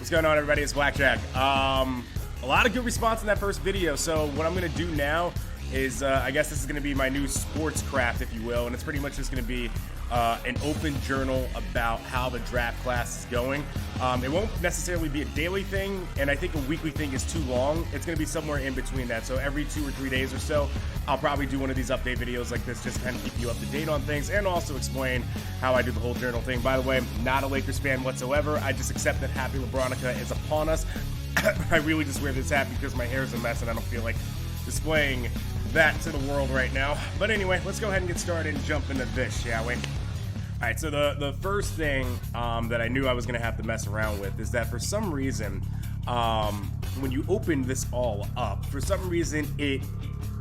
What's going on, everybody? It's Blackjack. A lot of good response in that first video, so what I'm going to do now is, I guess this is going to be my new sports craft, if you will, and it's pretty much just going to be an open journal about how the draft class is going. It won't necessarily be a daily thing, and I think a weekly thing is too long. It's going to be somewhere in between that, so every 2 or 3 days or so, I'll probably do one of these update videos like this, just to kind of keep you up to date on things, and also explain how I do the whole journal thing. By the way, not a Lakers fan whatsoever. I just accept that Happy LeBronica is upon us. I really just wear this hat because my hair is a mess, and I don't feel like displaying that to the world right now. But anyway, let's go ahead and get started and jump into this, shall we? Alright, so the first thing that I knew I was going to have to mess around with is that for some reason, when you open this all up, for some reason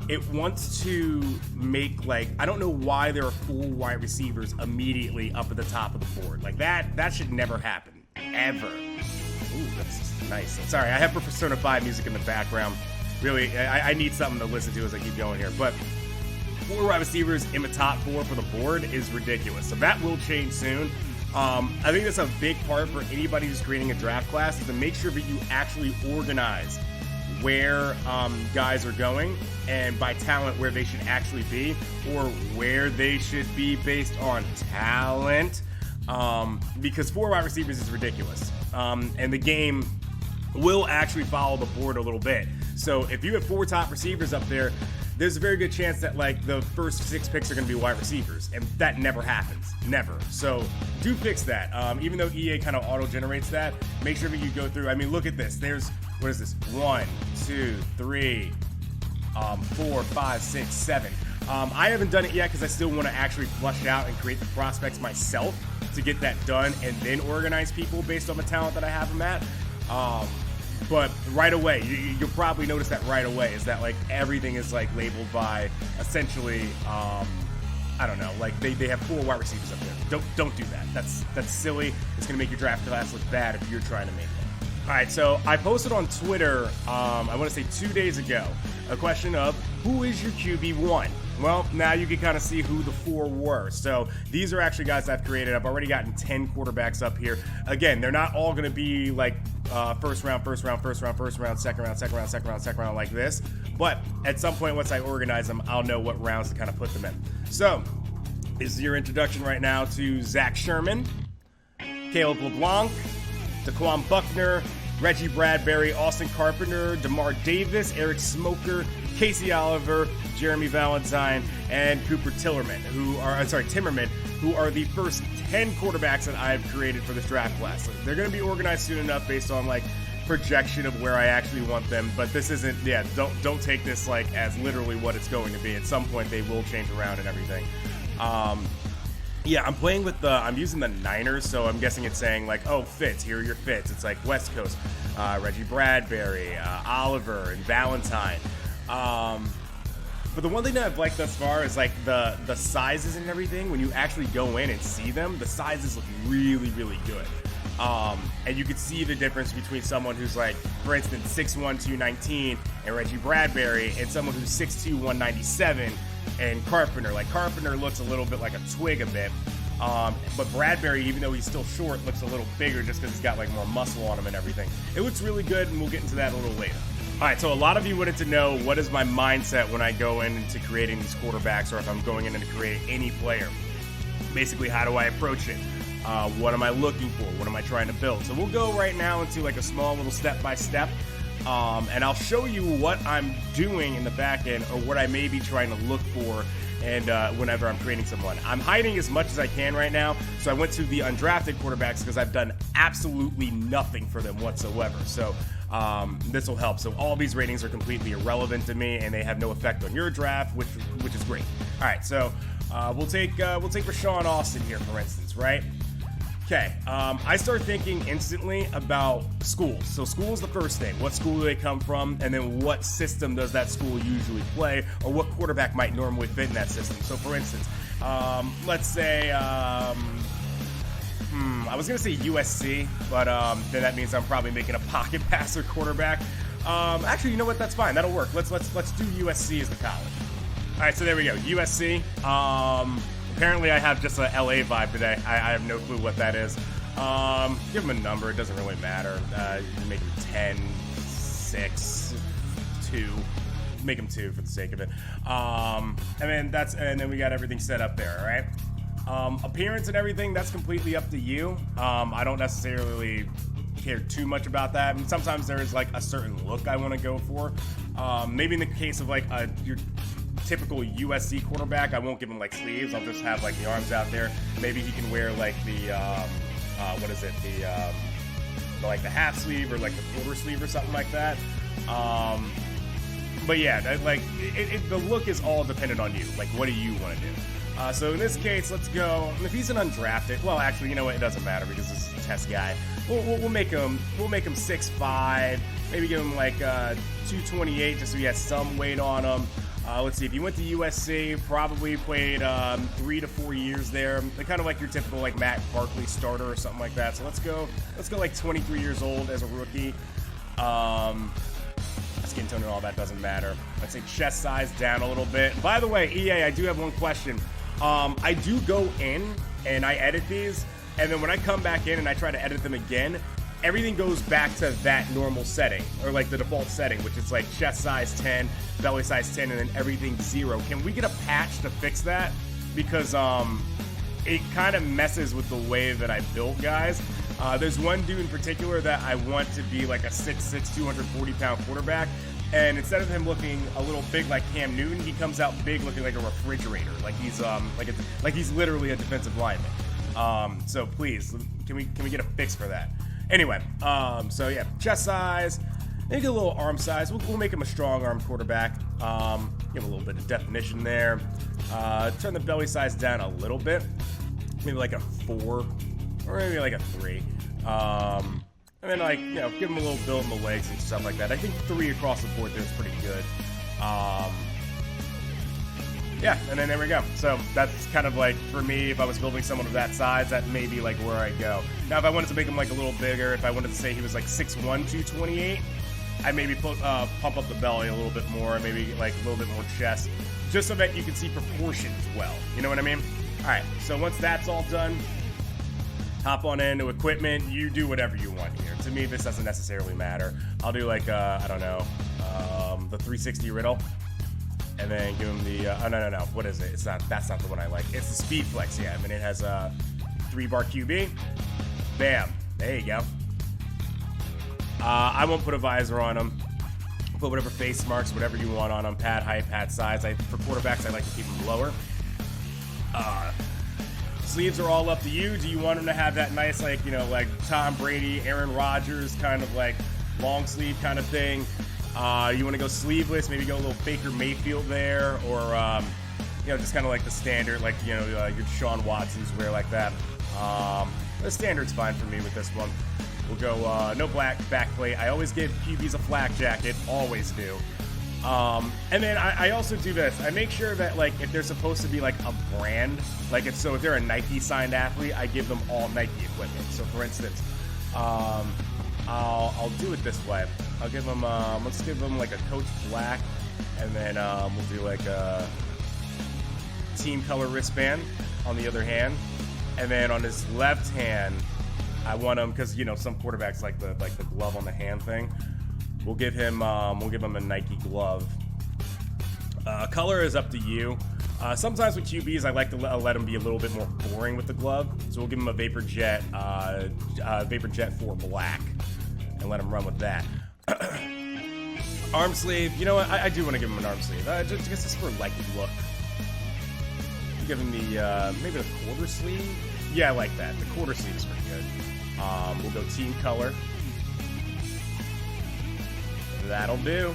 it wants to make, like, I don't know why there are 4 wide receivers immediately up at the top of the board. Like, that should never happen. Ever. Ooh, that's nice. Sorry, I have Persona 5 music in the background. Really, I need something to listen to as I keep going here. But 4 wide receivers in the top 4 for the board is ridiculous. So that will change soon. I think that's a big part for anybody who's creating a draft class, is to make sure that you actually organize where guys are going, and by talent where they should actually be, or where they should be based on talent. Because 4 wide receivers is ridiculous. And the game will actually follow the board a little bit. So if you have 4 top receivers up there, there's a very good chance that, like, the first 6 picks are going to be wide receivers, and that never happens. Never. So do fix that. Even though EA kind of auto-generates that, make sure that you go through. I mean, look at this. There's, what is this? 1, 2, 3, 4, 5, 6, 7. I haven't done it yet because I still want to actually flush out and create the prospects myself to get that done, and then organize people based on the talent that I have them at. But right away, you'll probably notice that right away, is that, like, everything is, like, labeled by essentially, I don't know, like, they have 4 wide receivers up there. Don't do that. That's silly. It's gonna make your draft class look bad if you're trying to make one. All right, so I posted on Twitter, I want to say 2 days ago, a question of who is your QB1? Well, now you can kind of see who the 4 were. So these are actually guys I've created. I've already gotten 10 quarterbacks up here. Again, they're not all going to be like first round, second round like this. But at some point, once I organize them, I'll know what rounds to kind of put them in. So this is your introduction right now to Zach Sherman, Caleb LeBlanc, Daquan Buckner, Reggie Bradbury, Austin Carpenter, DeMar Davis, Eric Smoker, Casey Oliver, Jeremy Valentine, and Cooper Timmerman, who are the first 10 quarterbacks that I've created for this draft class. So they're going to be organized soon enough based on, like, projection of where I actually want them. But this isn't, don't take this, like, as literally what it's going to be. At some point, they will change around and everything. Yeah, I'm playing with I'm using the Niners, so I'm guessing it's saying, like, oh, fits, here are your fits. It's like West Coast, Reggie Bradbury, Oliver, and Valentine. But the one thing that I've liked thus far is, like, the sizes and everything. When you actually go in and see them, the sizes look really, really good. And you can see the difference between someone who's, like, for instance, 6'1", 219, and Reggie Bradbury, and someone who's 6'2", 197, and Carpenter. Like, Carpenter looks a little bit like a twig a bit. But Bradbury, even though he's still short, looks a little bigger just because he's got, like, more muscle on him and everything. It looks really good, and we'll get into that a little later. All right, so a lot of you wanted to know what is my mindset when I go into creating these quarterbacks, or if I'm going in to create any player. Basically, how do I approach it? What am I looking for? What am I trying to build? So we'll go right now into, like, a small little step-by-step, and I'll show you what I'm doing in the back end, or what I may be trying to look for, and whenever I'm creating someone. I'm hiding as much as I can right now, so I went to the undrafted quarterbacks because I've done absolutely nothing for them whatsoever. So this will help. So all these ratings are completely irrelevant to me, and they have no effect on your draft, which is great. All right, so we'll take Rashawn Austin here, for instance, right? Okay, I start thinking instantly about schools. So school is the first thing. What school do they come from? And then what system does that school usually play? Or what quarterback might normally fit in that system? So for instance, let's say, I was going to say USC, but then that means I'm probably making a pocket passer quarterback. Actually, you know what? That's fine. That'll work. Let's do USC as the college. All right, so there we go. USC. Apparently I have just a LA vibe today. I have no clue what that is. Give him a number. It doesn't really matter. You make him 10, 6, 2. Make him 2 for the sake of it. And then we got everything set up there, all right? Appearance and everything, that's completely up to you. I don't necessarily care too much about that. I mean, sometimes there is like a certain look I want to go for. Maybe in the case of like your typical USC quarterback, I won't give him like sleeves. I'll just have like the arms out there. Maybe he can wear like the like the half sleeve or like the quarter sleeve or something like that. But yeah, the look is all dependent on you. Like, what do you want to do? So in this case, let's go. If he's an undrafted, well, actually, you know what? It doesn't matter because this is a test guy. We'll make him 6'5". Maybe give him like 228 just so he has some weight on him. Let's see. If you went to USC, probably played 3 to 4 years there. They're kind of like your typical like Matt Barkley starter or something like that. So let's go like 23 years old as a rookie. Skin tone and all that doesn't matter. Let's say chest size down a little bit. By the way, EA, I do have one question. I do go in and I edit these, and then when I come back in and I try to edit them again, everything goes back to that normal setting, or like the default setting, which is like chest size 10, belly size 10, and then everything 0. Can we get a patch to fix that? Because it kind of messes with the way that I build guys. There's one dude in particular that I want to be like a 6'6", 240-pound quarterback, and instead of him looking a little big like Cam Newton, he comes out big looking like a refrigerator, like he's like he's literally a defensive lineman. So please, can we get a fix for that? Anyway, so yeah, chest size, maybe a little arm size. We'll make him a strong arm quarterback. Give him a little bit of definition there. Turn the belly size down a little bit, maybe like a 4. Or maybe like a 3. And then like, you know, give him a little build in the legs and stuff like that. I think 3 across the board there is pretty good. Yeah, and then there we go. So that's kind of like, for me, if I was building someone of that size, that may be like where I go. Now, if I wanted to make him like a little bigger, if I wanted to say he was like 6'1", 228, I maybe pump up the belly a little bit more, maybe like a little bit more chest, just so that you can see proportions well. You know what I mean? All right, so once that's all done, hop on into equipment. You do whatever you want here. To me, this doesn't necessarily matter. I'll do like, I don't know, the 360 riddle. And then give him the, no. What is it? That's not the one I like. It's the speed flex, yeah. I mean, it has a 3-bar QB. Bam. There you go. I won't put a visor on him. Put whatever face marks, whatever you want on him. Pad height, pad size. For quarterbacks, I like to keep them lower. Sleeves are all up to you. Do you want him to have that nice, like, you know, like Tom Brady, Aaron Rodgers kind of like long sleeve kind of thing? You want to go sleeveless, maybe go a little Baker Mayfield there, or, you know, just kind of like the standard, like, you know, your Deshaun Watsons wear like that. The standard's fine for me with this one. We'll go no black backplate. I always give QBs a flak jacket, always do. And then I also do this. I make sure that, like, if they're supposed to be like a brand, like if they're a Nike signed athlete, I give them all Nike equipment. So for instance, I'll do it this way. I'll give them let's give them like a Coach black, and then we'll do like a team color wristband on the other hand, and then on his left hand, I want him, because you know some quarterbacks like the glove on the hand thing. We'll give him a Nike glove. Color is up to you. Sometimes with QBs, I like to let them be a little bit more boring with the glove. So we'll give him a Vapor Jet 4 black, and let him run with that. Arm sleeve. You know what? I do want to give him an arm sleeve. Just because it's for like look. Give him the maybe the quarter sleeve. Yeah, I like that. The quarter sleeve is pretty good. We'll go team color. That'll do.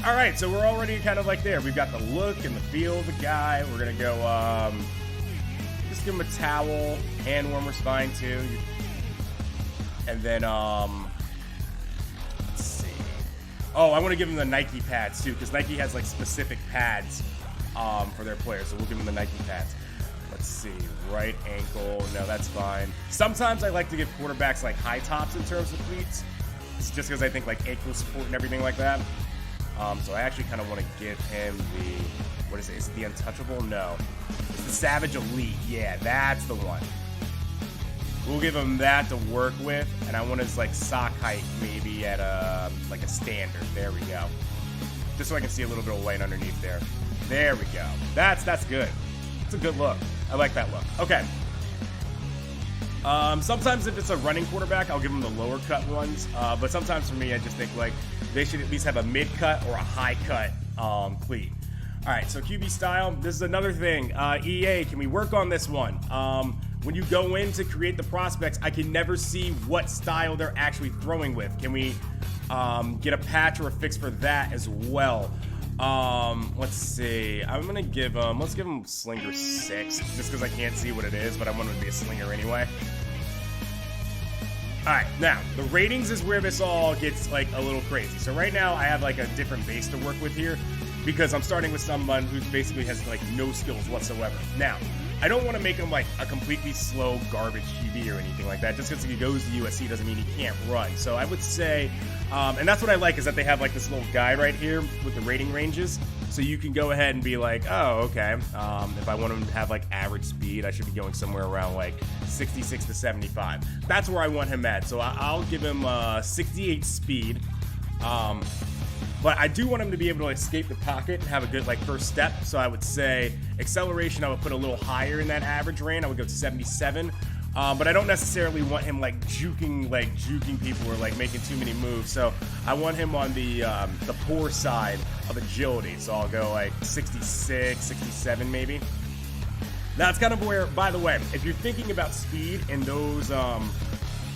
All right, so we're already kind of like there. We've got the look and the feel of the guy. We're gonna go just give him a towel. Hand warmer's fine too. And then let's see. Oh, I want to give him the Nike pads too, because Nike has like specific pads for their players. So we'll give him the Nike pads. Let's see, right ankle. No, that's fine. Sometimes I like to give quarterbacks like high tops in terms of cleats. It's just because I think like ankle support and everything like that. So I actually kind of want to give him the, what is it? Is it the Untouchable? No. It's the Savage Elite. Yeah, that's the one. We'll give him that to work with, and I want his like sock height maybe at like a standard. There we go. Just so I can see a little bit of white underneath there. There we go. That's good. It's a good look. I like that look. Okay. Sometimes if it's a running quarterback, I'll give them the lower cut ones. But sometimes for me, I just think like they should at least have a mid cut or a high cut cleat. All right, so QB style. This is another thing. EA, can we work on this one? When you go in to create the prospects, I can never see what style they're actually throwing with. Can we get a patch or a fix for that as well? Let's see. I'm gonna give him. Let's give him Slinger 6, just because I can't see what it is, but I want him to be a slinger anyway. All right, now the ratings is where this all gets like a little crazy. So right now I have like a different base to work with here because I'm starting with someone who basically has like no skills whatsoever. Now, I don't want to make him like a completely slow garbage QB or anything like that. Just because he goes to USC doesn't mean he can't run. So I would say, and that's what I like is that they have like this little guide right here with the rating ranges. So you can go ahead and be like, oh, okay. If I want him to have like average speed, I should be going somewhere around like 66 to 75. That's where I want him at. So I'll give him 68 speed. But I do want him to be able to escape the pocket and have a good like first step. So I would say acceleration, I would put a little higher in that average range. I would go to 77. But I don't necessarily want him like juking people or like making too many moves. So I want him on the poor side of agility. So I'll go like 66, 67 maybe. That's kind of where, by the way, if you're thinking about speed and those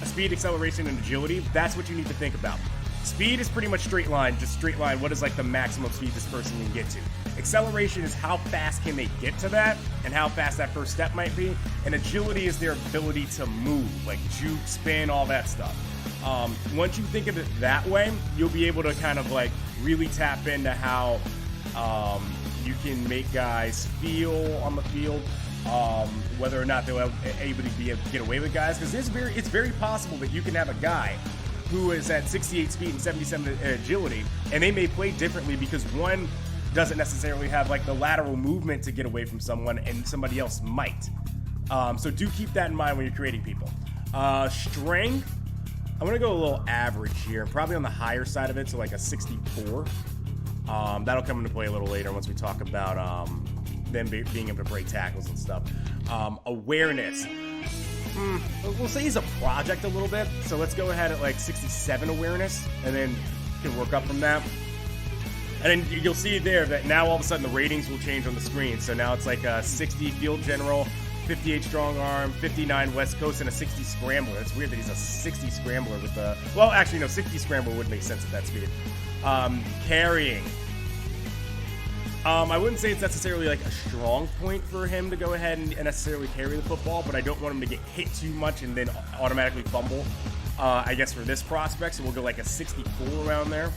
speed, acceleration, and agility, that's what you need to think about. Speed is pretty much straight line, just straight line. What is like the maximum speed this person can get to? Acceleration is how fast can they get to that and how fast that first step might be. And agility is their ability to move, like juke, spin, all that stuff. Once you think of it that way, you'll be able to kind of like really tap into how you can make guys feel on the field, whether or not they're able to get away with guys. Because it's very possible that you can have a guy who is at 68 speed and 77 agility, and they may play differently because one doesn't necessarily have like the lateral movement to get away from someone, and somebody else might. So do keep that in mind when you're creating people. Strength, I'm gonna go a little average here, probably on the higher side of it, so like a 64. That'll come into play a little later once we talk about them being able to break tackles and stuff. Awareness. We'll say he's a project a little bit, so let's go ahead at like 67 awareness, and then you can work up from that. And then you'll see there that now all of a sudden the ratings will change on the screen. So now it's like a 60 field general, 58 strong arm, 59 West Coast, and a 60 scrambler. It's weird that he's a 60 scrambler with the, well, actually no, 60 scrambler would make sense at that speed. Carrying. I wouldn't say it's necessarily like a strong point for him to go ahead and necessarily carry the football, but I don't want him to get hit too much and then automatically fumble, I guess, for this prospect. So we'll go like a 64 around there.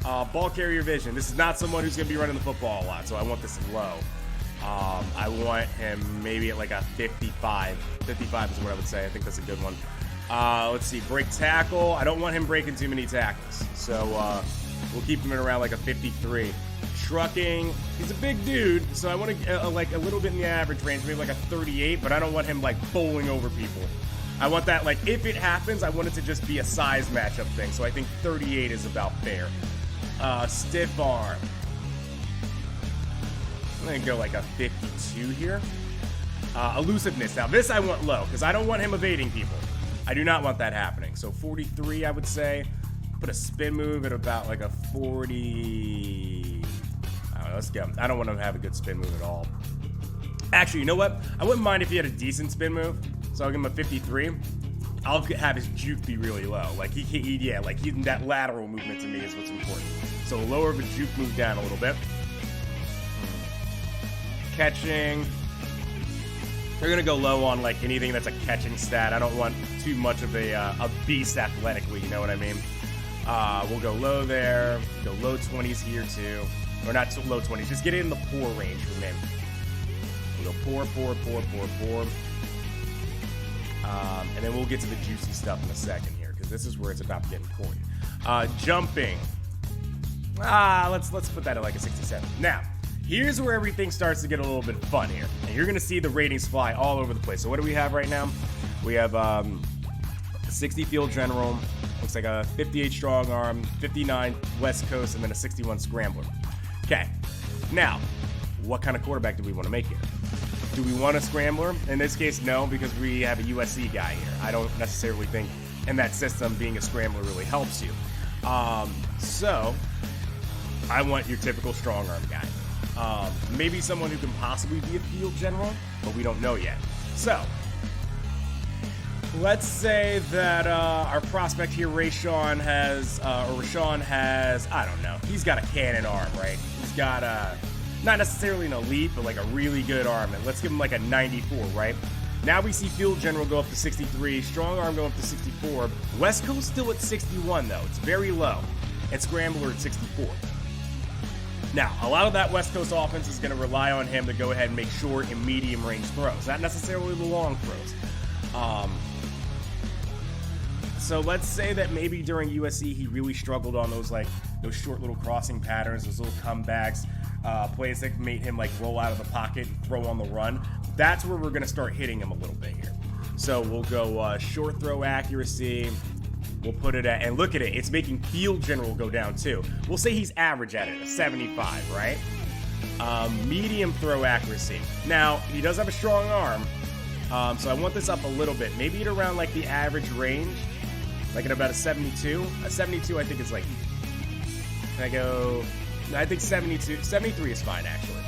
Ball carrier vision. This is not someone who's going to be running the football a lot, so I want this low. I want him maybe at like a 55. 55 is what I would say. I think that's a good one. Let's see. Break tackle. I don't want him breaking too many tackles, so we'll keep him at around like a 53. Trucking, he's a big dude, so I want to like a little bit in the average range, maybe like a 38, but I don't want him like bowling over people. I want that, like, if it happens, I want it to just be a size matchup thing, so I think 38 is about fair. Stiff arm. I'm going to go like a 52 here. Elusiveness. Now, this I want low, because I don't want him evading people. I do not want that happening. So 43, I would say. Put a spin move at about like a 40... Let's go. I don't want him to have a good spin move at all. Actually, you know what? I wouldn't mind if he had a decent spin move. So I'll give him a 53. I'll have his juke be really low. Like that lateral movement to me is what's important. So lower of a juke move down a little bit. Catching. They're gonna go low on like anything that's a catching stat. I don't want too much of a beast athletically. You know what I mean? We'll go low there. Go low 20s here too. Or not low 20s, just get it in the poor range for men. We'll go poor. And then we'll get to the juicy stuff in a second here, because this is where it's about to get important. Jumping. Let's put that at like a 67. Now, here's where everything starts to get a little bit fun here. And you're going to see the ratings fly all over the place. So what do we have right now? We have 60 field general, looks like a 58 strong arm, 59 West Coast, and then a 61 scrambler. Okay, now, what kind of quarterback do we want to make here? Do we want a scrambler? In this case, no, because we have a USC guy here. I don't necessarily think in that system being a scrambler really helps you. So I want your typical strong arm guy. Maybe someone who can possibly be a field general, but we don't know yet. So let's say that our prospect here, Rashawn has, I don't know, he's got a cannon arm, right? He's got not necessarily an elite, but like a really good arm. And let's give him like a 94, right? Now we see field general go up to 63, strong arm go up to 64. West Coast still at 61 though, it's very low. And scrambler at 64. Now, a lot of that West Coast offense is going to rely on him to go ahead and make short and medium range throws, not necessarily the long throws. So let's say that maybe during USC he really struggled on those short little crossing patterns, those little comebacks, plays that made him like roll out of the pocket and throw on the run. That's where we're going to start hitting him a little bit here. So we'll go short throw accuracy. We'll put it at, and look at it, it's making field general go down too. We'll say he's average at it, a 75, right? Medium throw accuracy. Now, he does have a strong arm, so I want this up a little bit. Maybe at around like the average range, like at about a 72. A 72 I think is like, can I go, I think 72, 73 is fine actually.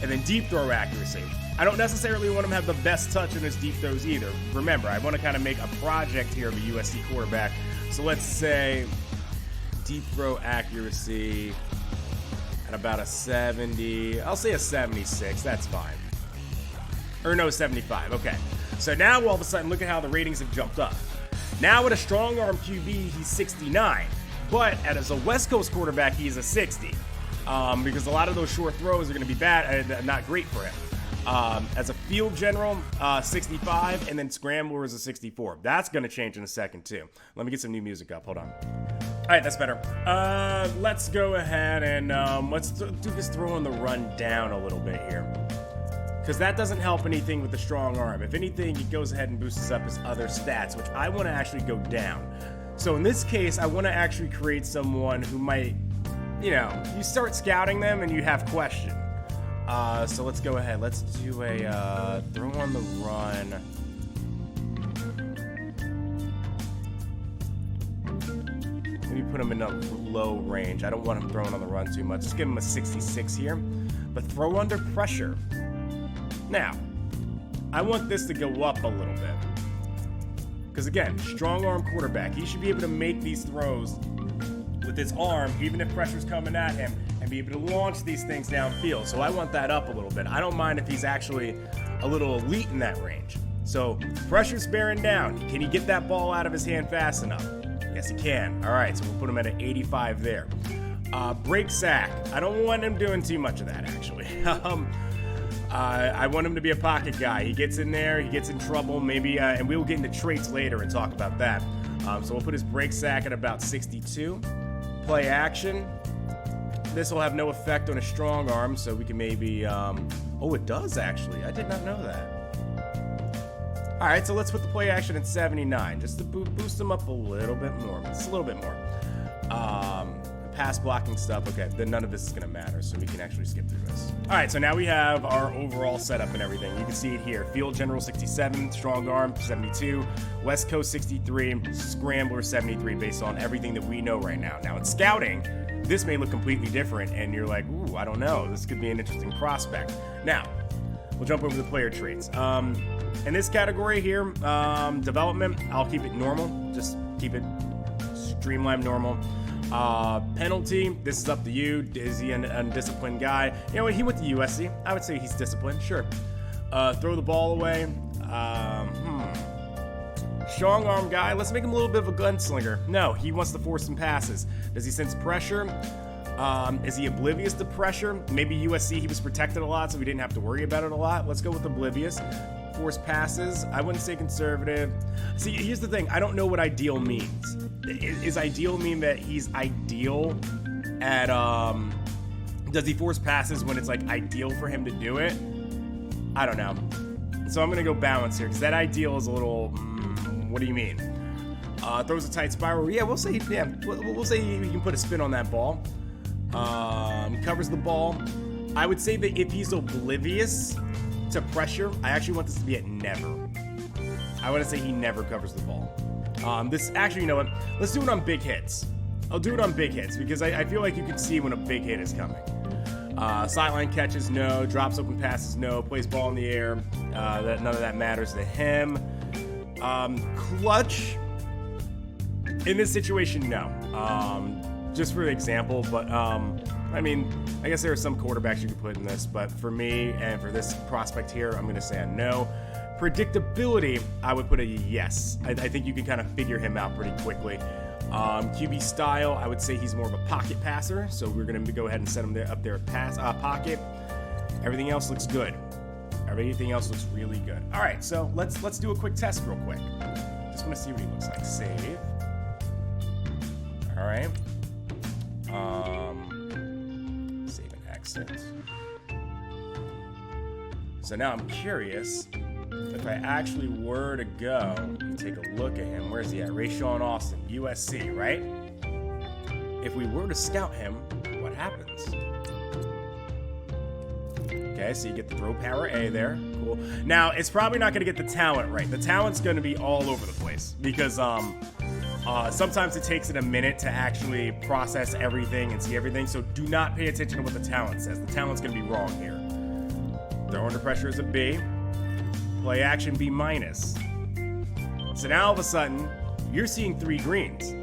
And then deep throw accuracy. I don't necessarily want him to have the best touch in his deep throws either. Remember, I want to kind of make a project here of a USC quarterback. So let's say deep throw accuracy at about a 70. I'll say a 76. That's fine. Or no, 75. Okay. So now all of a sudden, look at how the ratings have jumped up. Now with a strong arm QB, he's 69. But as a West Coast quarterback, he's a 60. Because a lot of those short throws are going to be bad, not great for him. As a field general, 65, and then scrambler is a 64. That's going to change in a second, too. Let me get some new music up. Hold on. All right, that's better. Let's go ahead and let's do this throwing the run down a little bit here. Because that doesn't help anything with the strong arm. If anything, it goes ahead and boosts up his other stats, which I want to actually go down. So in this case, I want to actually create someone who might, you start scouting them and you have questions. So let's go ahead. Let's do a throw on the run. Maybe put him in a low range. I don't want him throwing on the run too much. Just give him a 66 here. But throw under pressure. Now, I want this to go up a little bit. Because again, strong arm quarterback. He should be able to make these throws with his arm, even if pressure's coming at him, and be able to launch these things downfield. So I want that up a little bit. I don't mind if he's actually a little elite in that range. So pressure's bearing down. Can he get that ball out of his hand fast enough? Yes, he can. All right, so we'll put him at an 85 there. Break sack. I don't want him doing too much of that, actually. I want him to be a pocket guy. He gets in there, he gets in trouble, maybe, and we will get into traits later and talk about that. So we'll put his break sack at about 62. Play action. This will have no effect on a strong arm, so we can maybe, oh, it does actually. I did not know that. All right, so let's put the play action at 79, just to boost him up a little bit more, just a little bit more. Pass blocking stuff, okay, then none of this is gonna matter, so we can actually skip through this. All right, so now we have our overall setup and everything. You can see it here. Field general 67, strong arm 72, West Coast 63, scrambler 73, based on everything that we know right now. Now in scouting, this may look completely different, and you're like, ooh, I don't know, this could be an interesting prospect. Now, we'll jump over the player traits. In this category here, development, I'll keep it normal, just keep it streamlined normal. Penalty, this is up to you. Is he an undisciplined guy? You know what, he went to USC. I would say he's disciplined, sure. Throw the ball away. Strong arm guy, let's make him a little bit of a gunslinger. No, he wants to force some passes. Does he sense pressure? Is he oblivious to pressure? Maybe USC, he was protected a lot, so we didn't have to worry about it a lot. Let's go with oblivious. Force passes, I wouldn't say conservative. See, here's the thing, I don't know what ideal means. Is ideal mean that he's ideal at, does he force passes when it's like ideal for him to do it? I don't know. So I'm gonna go balance here, because that ideal is a little, What do you mean? Throws a tight spiral. Yeah, we'll say he can put a spin on that ball. Covers the ball. I would say that if he's oblivious to pressure, I actually want this to be at never. I want to say he never covers the ball. This actually, you know what? Let's do it on big hits. I'll do it on big hits because I feel like you can see when a big hit is coming. Sideline catches, no. Drops open passes, no. Plays ball in the air. None of that matters to him. Clutch. In this situation, no. Just for the example, but I mean, I guess there are some quarterbacks you could put in this, but for me and for this prospect here, I'm going to say a no. Predictability, I would put a yes. I think you can kind of figure him out pretty quickly. QB style, I would say he's more of a pocket passer, so we're going to go ahead and set him up there at pocket. Everything else looks good. Everything else looks really good. All right, so let's do a quick test real quick. Just want to see what he looks like. Save. All right. Save and exit. So now I'm curious if I actually were to go and take a look at him. Where's he at? Rayshawn Austin, USC, right? If we were to scout him, what happens? Okay, so you get the throw power A there. Cool. Now, it's probably not going to get the talent right. The talent's going to be all over the place because sometimes it takes it a minute to actually process everything and see everything, so do not pay attention to what the talent says. The talent's going to be wrong here. Throw under pressure is a B. Play action B-. So now all of a sudden, you're seeing 3 greens.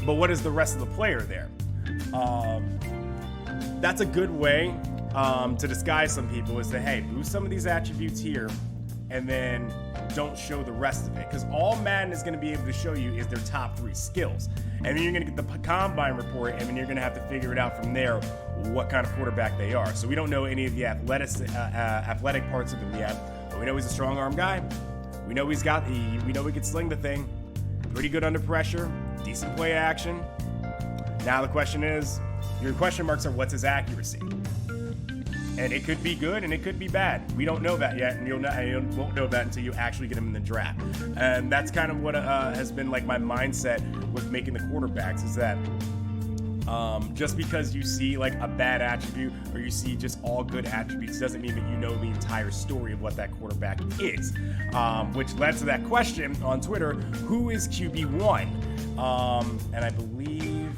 But what is the rest of the player there? That's a good way to disguise some people is to, hey, boost some of these attributes here and then don't show the rest of it. Because all Madden is going to be able to show you is their top 3 skills. And then you're going to get the combine report, and then you're going to have to figure it out from there what kind of quarterback they are. So we don't know any of the athletic parts of him yet, but we know he's a strong arm guy. We know we know he can sling the thing. Pretty good under pressure. Decent play action. Now the question is, your question marks are what's his accuracy? And it could be good and it could be bad. We don't know that yet, and you won't know that until you actually get him in the draft. And that's kind of what has been like my mindset with making the quarterbacks is that just because you see like a bad attribute or you see just all good attributes doesn't mean that you know the entire story of what that quarterback is. Which led to that question on Twitter, who is QB1? And I believe,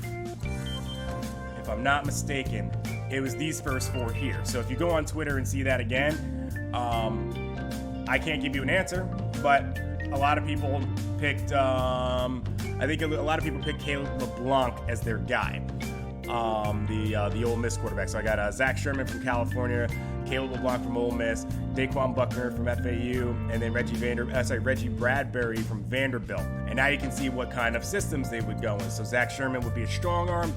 if I'm not mistaken, it was these first 4 here. So if you go on Twitter and see that again, I can't give you an answer, but a lot of people picked, I think a lot of people picked Caleb LeBlanc as their guy, the Ole Miss quarterback. So I got Zach Sherman from California, Caleb LeBlanc from Ole Miss, Daquan Buckner from FAU, and then Reggie Bradbury from Vanderbilt. And now you can see what kind of systems they would go in. So Zach Sherman would be a strong arm,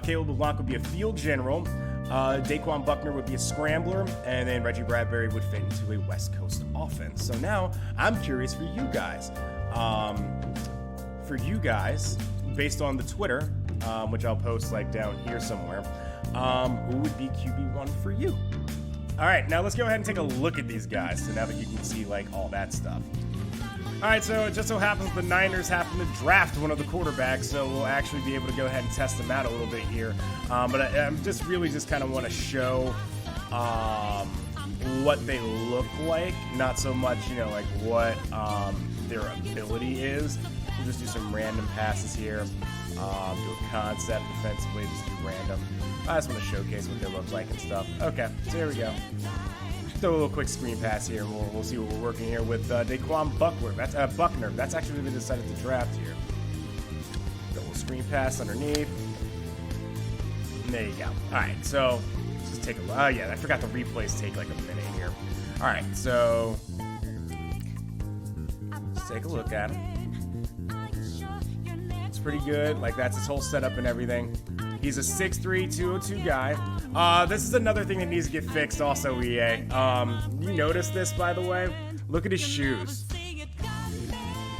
Caleb LeBlanc would be a field general, Daquan Buckner would be a scrambler, and then Reggie Bradbury would fit into a West Coast offense. So now I'm curious for you guys. Based on the Twitter, which I'll post like down here somewhere, who would be QB1 for you? All right, now let's go ahead and take a look at these guys. So now that you can see like all that stuff. All right, so it just so happens the Niners happen to draft one of the quarterbacks, so we'll actually be able to go ahead and test them out a little bit here. But I'm just kind of want to show what they look like, not so much, like what their ability is. We'll just do some random passes here, do a concept defensively, just do random. I just want to showcase what they look like and stuff. Okay, so here we go. Throw a little quick screen pass here, and we'll see what we're working here with Daquan Buckner. Buckner. That's actually what they decided to draft here. Throw a little screen pass underneath. And there you go. All right, so let's just take a look. Oh, yeah, I forgot the replays take like a minute here. All right, so let's take a look at him. It's pretty good. Like, that's his whole setup and everything. He's a 6'3", 202 guy. This is another thing that needs to get fixed also, EA. You notice this, by the way? Look at his shoes.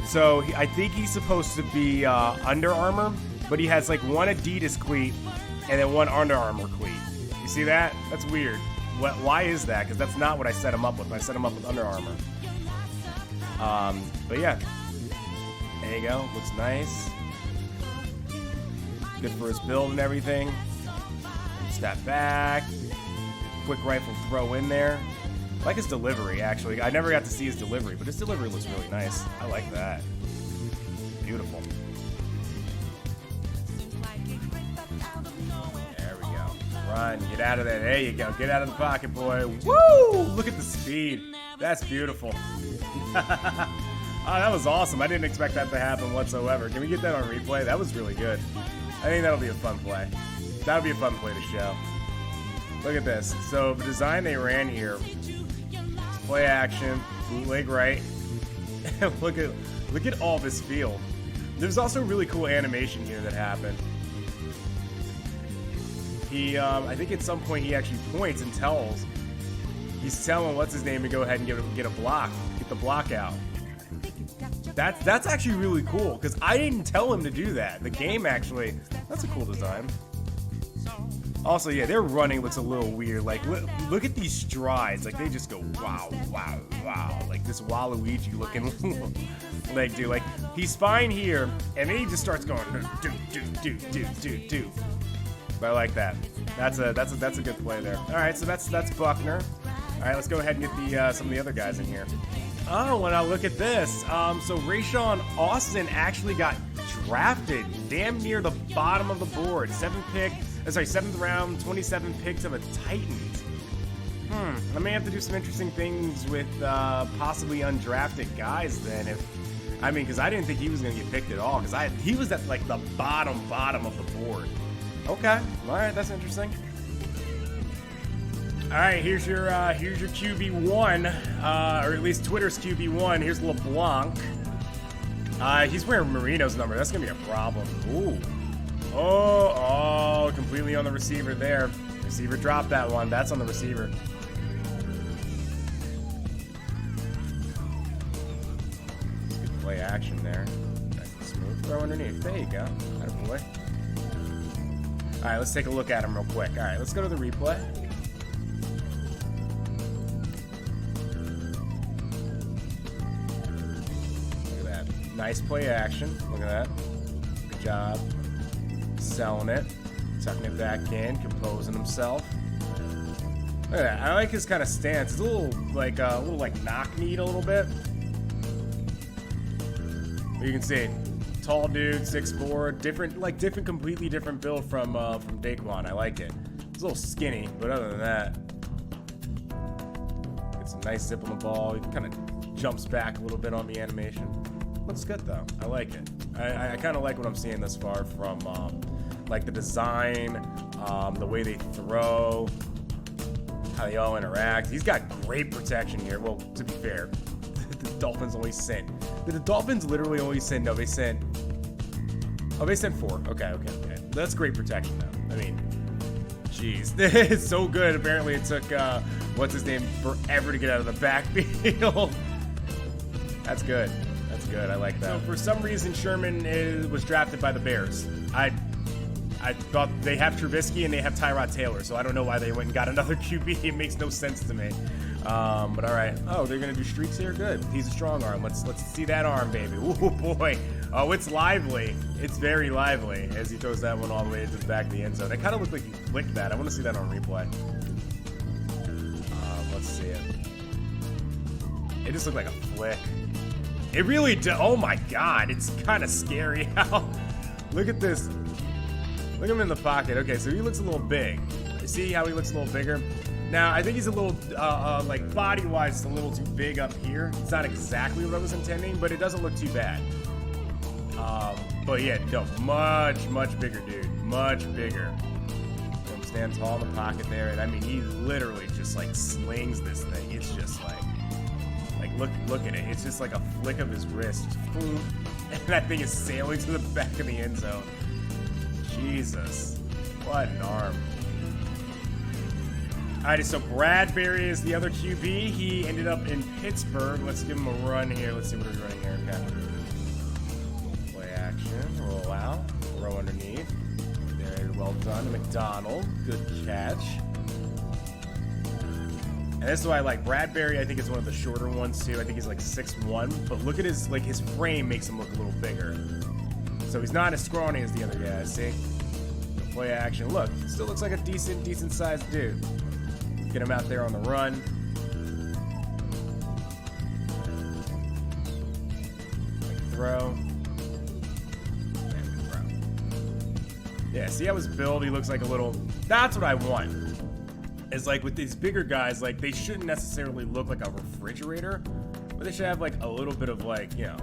So I think he's supposed to be Under Armour, but he has like one Adidas cleat and then one Under Armour cleat. You see that? That's weird. Why is that? Because that's not what I set him up with. I set him up with Under Armour. But yeah. There you go. Looks nice. Good for his build and everything. Step back. Quick rifle throw in there. I like his delivery, actually. I never got to see his delivery, but his delivery looks really nice. I like that. Beautiful. There we go. Run. Get out of there. There you go. Get out of the pocket, boy. Woo! Look at the speed. That's beautiful. Oh, that was awesome. I didn't expect that to happen whatsoever. Can we get that on replay? That was really good. I think that'll be a fun play. That would be a fun play to show. Look at this. So the design they ran here, play action, bootleg right. look at all this field. There's also a really cool animation here that happened. He, I think at some point he actually points and tells. He's telling what's his name to go ahead and get a block, get the block out. That's actually really cool because I didn't tell him to do that. The game actually, that's a cool design. Also, yeah, their running looks a little weird. Like, look at these strides. Like, they just go wow, wow, wow. Like this Waluigi looking leg, dude. Like, he's fine here, and then he just starts going do. But I like that. That's a good play there. All right, so that's Buckner. All right, let's go ahead and get some of the other guys in here. Oh, well, now look at this. So Rayshawn Austin actually got drafted damn near the bottom of the board. 7th round, 27 picks of a Titans. I may have to do some interesting things with possibly undrafted guys then. Because I didn't think he was going to get picked at all. Because he was at like the bottom of the board. Okay, all right, that's interesting. All right, here's your QB1, or at least Twitter's QB1. Here's LeBlanc. He's wearing Marino's number. That's gonna be a problem. Ooh. Oh, completely on the receiver there. Receiver dropped that one. That's on the receiver. That's good play action there. Nice and smooth throw underneath. There you go. Atta boy. All right, let's take a look at him real quick. All right, let's go to the replay. Nice play action. Look at that. Good job. Selling it. Tucking it back in. Composing himself. Look at that. I like his kind of stance. It's a little like knock-kneed a little bit. But you can see, tall dude, 6'4", different, completely different build from Daquan. I like it. It's a little skinny, but other than that, it's a nice zip on the ball. He kind of jumps back a little bit on the animation. Looks good though. I like it. I kind of like what I'm seeing thus far from like the design, the way they throw, how they all interact. He's got great protection here. Well, to be fair, the Dolphins only sent. Did the Dolphins literally only send? No, they sent. Oh, they sent 4. Okay. That's great protection though. I mean, jeez, it's so good. Apparently, it took what's his name forever to get out of the backfield. That's good. Good, I like that. So for some reason, Sherman was drafted by the Bears. I thought they have Trubisky and they have Tyrod Taylor, so I don't know why they went and got another QB. It makes no sense to me. But all right. Oh, they're gonna do streaks here. Good. He's a strong arm. Let's see that arm, baby. Oh boy. Oh, it's lively. It's very lively as he throws that one all the way to the back of the end zone. It kind of looked like he flicked that. I want to see that on replay. Let's see it. It just looked like a flick. It really does. Oh my God, it's kind of scary how. Look at this. Look at him in the pocket. Okay, so he looks a little big. See how he looks a little bigger? Now, I think he's a little, like body-wise, it's a little too big up here. It's not exactly what I was intending, but it doesn't look too bad. But yeah, no, much bigger, dude. Much bigger. Stands tall in the pocket there, and I mean, he literally just like slings this thing. It's just like look at it. It's just like a flick of his wrist. Boom. And that thing is sailing to the back of the end zone. Jesus. What an arm. Alright, so Bradbury is the other QB. He ended up in Pittsburgh. Let's give him a run here. Let's see what he's running here. Okay. Play action. Roll out. Throw underneath. Very well done. McDonald. Good catch. And And this is why I like Bradbury. I think is one of the shorter ones too. I think he's like 6'1", but look at his his frame makes him look a little bigger. So he's not as scrawny as the other guys. See, play action. Look, still looks like a decent sized dude. Get him out there on the run. Throw. And throw. Yeah, see how his build, he looks like a little... That's what I want. Is like with these bigger guys, like they shouldn't necessarily look like a refrigerator, but they should have like a little bit of like, you know,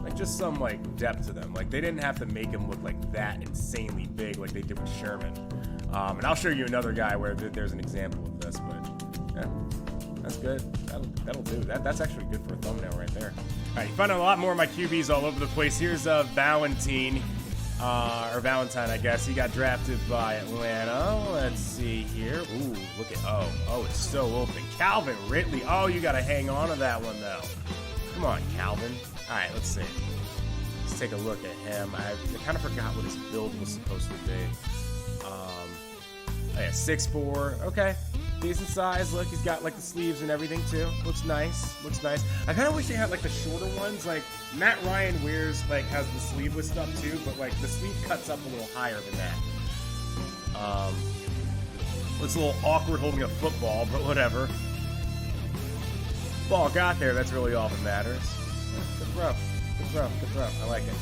like just some like depth to them. Like they didn't have to make him look like that insanely big like they did with Sherman. And I'll show you another guy where there's an example of this, but yeah. That's good. That'll do. That's actually good for a thumbnail right there. All right, you find a lot more of my QBs all over the place. Here's Valentine, or Valentine, I guess. He got drafted by Atlanta. Let's see here. Ooh, look at it's so open. Calvin Ridley. Oh, you got to hang on to that one though. Come on, Calvin. All right, let's see. Let's take a look at him. I kind of forgot what his build was supposed to be. Oh yeah, 6'4". Okay. Decent size. Look, he's got like the sleeves and everything too. Looks nice. Looks nice. I kind of wish they had like the shorter ones. Like Matt Ryan has the sleeveless stuff too, but like the sleeve cuts up a little higher than that. Looks a little awkward holding a football, but whatever. Ball got there. That's really all that matters. Good throw. Good throw. Good throw. I like it.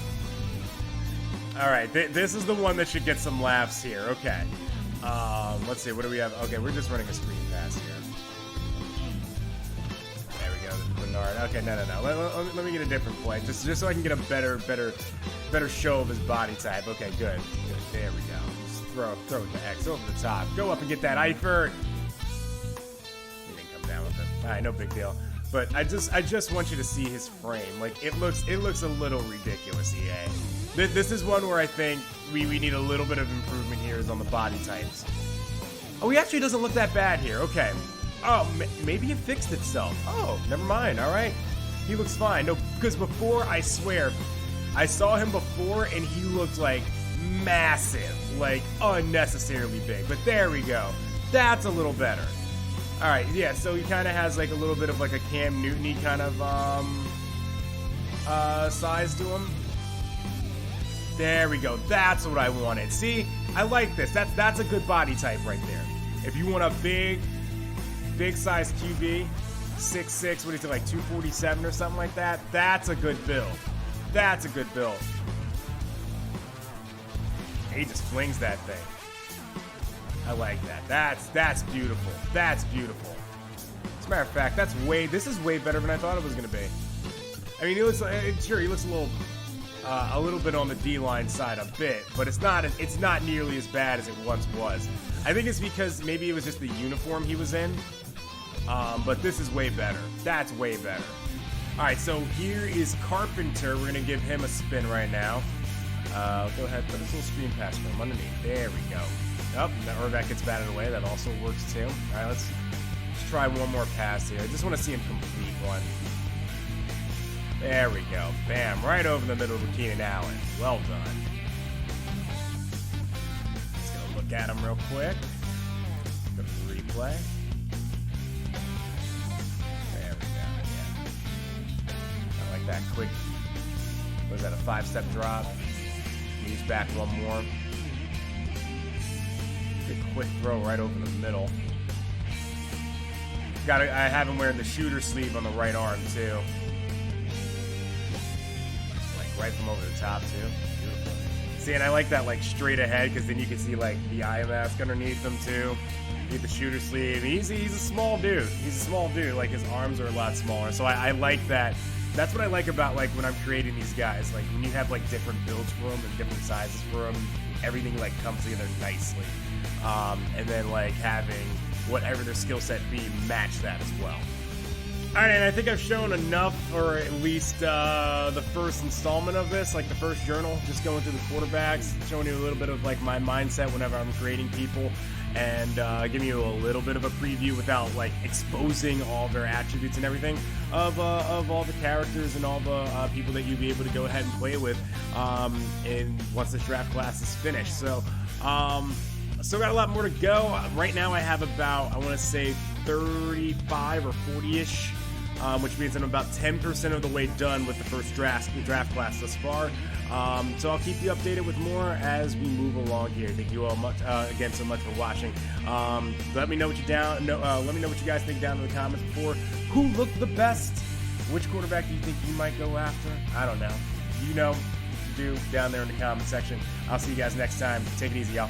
All right, this is the one that should get some laughs here. Okay. Let's see, what do we have? Okay, we're just running a screen pass here. There we go, Bernard. Okay, no. Let me get a different play, just so I can get a better show of his body type. Okay, good. There we go. Just throw it to X over the top. Go up and get that Eifert. He didn't come down with it. All right, no big deal. But I just want you to see his frame. Like it looks a little ridiculous, EA. This is one where I think we need a little bit of improvement here is on the body types. Oh, he actually doesn't look that bad here. Okay. Oh, maybe it fixed itself. Oh, never mind. All right. He looks fine. No, because before, I swear, I saw him before and he looked like massive, like unnecessarily big. But there we go. That's a little better. All right. Yeah, so he kind of has like a little bit of like a Cam Newton-y kind of size to him. There we go. That's what I wanted. See, I like this. That's a good body type right there. If you want a big size QB, 6'6", what do you say, like 247 or something like that? That's a good build. That's a good build. He just flings that thing. I like that. That's beautiful. That's beautiful. As a matter of fact, this is way better than I thought it was gonna be. I mean, he looks like, sure, he looks a little bit on the D-line side a bit, but it's not nearly as bad as it once was. I think it's because maybe it was just the uniform he was in, but this is way better. That's way better. All right, so here is Carpenter. We're going to give him a spin right now. Go ahead, put this little screen pass for him underneath. There we go. Oh, or that gets batted away. That also works too. All right, let's try one more pass here. I just want to see him complete one. There we go. Bam. Right over the middle of Keenan Allen. Well done. Just going to look at him real quick. Go to the replay. There we go. Yeah. I like that quick. Was that a 5-step drop? Moves back one more. Good quick throw right over the middle. I have him wearing the shooter sleeve on the right arm too. Right from over the top too. Beautiful. See, and I like that like straight ahead because then you can see like the eye mask underneath them too. Get the shooter sleeve. He's a small dude. He's a small dude. Like his arms are a lot smaller. So I like that. That's what I like about like when I'm creating these guys. Like when you have like different builds for them and different sizes for them, everything like comes together nicely. And then like having whatever their skill set be match that as well. All right, and I think I've shown enough, or at least the first installment of this, like the first journal, just going through the quarterbacks, showing you a little bit of like my mindset whenever I'm creating people, and giving you a little bit of a preview without like exposing all their attributes and everything of all the characters and all the people that you'll be able to go ahead and play with, and once this draft class is finished. So. Still got a lot more to go. Right now I have about, I want to say 35 or 40-ish, which means I'm about 10% of the way done with the first draft class thus far. So I'll keep you updated with more as we move along here. Thank you all much again so much for watching. Let me know what let me know what you guys think down in the comments before. Who looked the best? Which quarterback do you think you might go after? I don't know. You know what to do down there in the comment section. I'll see you guys next time. Take it easy, y'all.